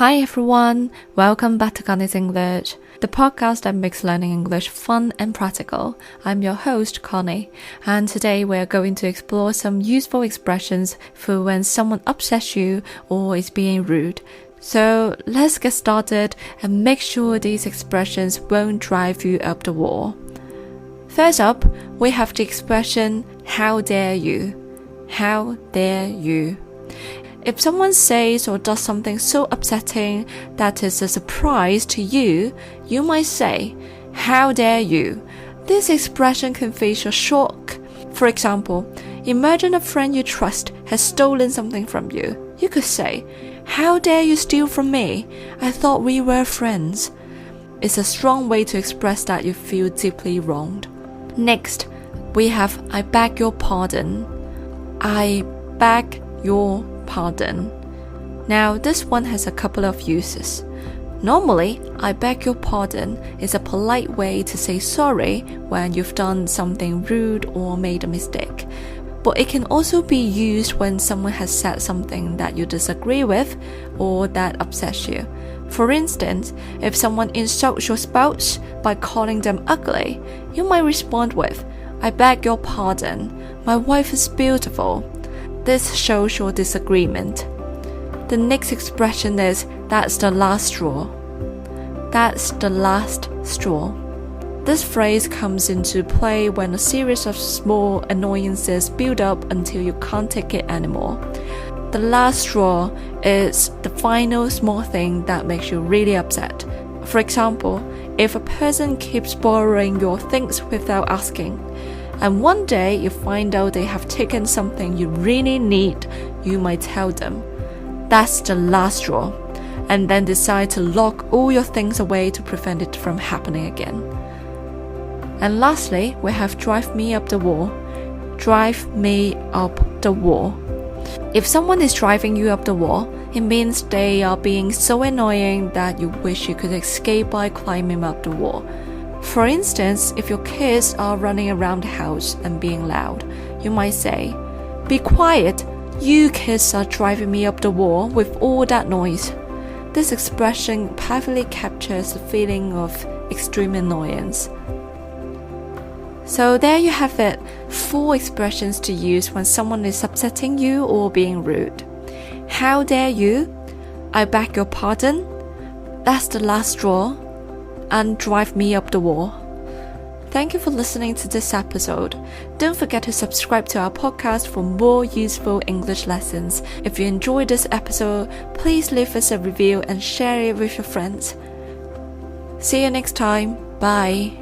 Hi everyone, welcome back to Connie's English, the podcast that makes learning English fun and practical. I'm your host, Connie, and today we're going to explore some useful expressions for when someone upsets you or is being rude. So let's get started and make sure these expressions won't drive you up the wall. First up, we have the expression, how dare you? How dare you? If someone says or does something so upsetting that is a surprise to you, you might say, how dare you? This expression conveys a shock. For example, imagine a friend you trust has stolen something from you. You could say, how dare you steal from me? I thought we were friends. It's a strong way to express that you feel deeply wronged. Next, we have I beg your pardon. I beg your pardon. Now, this one has a couple of uses. Normally, I beg your pardon is a polite way to say sorry when you've done something rude or made a mistake. But it can also be used when someone has said something that you disagree with or that upsets you. For instance, if someone insults your spouse by calling them ugly, you might respond with, I beg your pardon, my wife is beautiful. This shows your disagreement. The next expression is, that's the last straw. That's the last straw. This phrase comes into play when a series of small annoyances build up until you can't take it anymore. The last straw is the final small thing that makes you really upset. For example, if a person keeps borrowing your things without asking, and one day you find out they have taken something you really need, you might tell them, that's the last straw, and then decide to lock all your things away to prevent it from happening again. And lastly, we have drive me up the wall. Drive me up the wall. If someone is driving you up the wall, it means they are being so annoying that you wish you could escape by climbing up the wall. For instance, if your kids are running around the house and being loud, you might say, be quiet, you kids are driving me up the wall with all that noise. This expression perfectly captures the feeling of extreme annoyance. So there you have it, 4 expressions to use when someone is upsetting you or being rude. How dare you? I beg your pardon? That's the last straw. And drive me up the wall. Thank you for listening to this episode. Don't forget to subscribe to our podcast for more useful English lessons. If you enjoyed this episode, please leave us a review and share it with your friends. See you next time. Bye.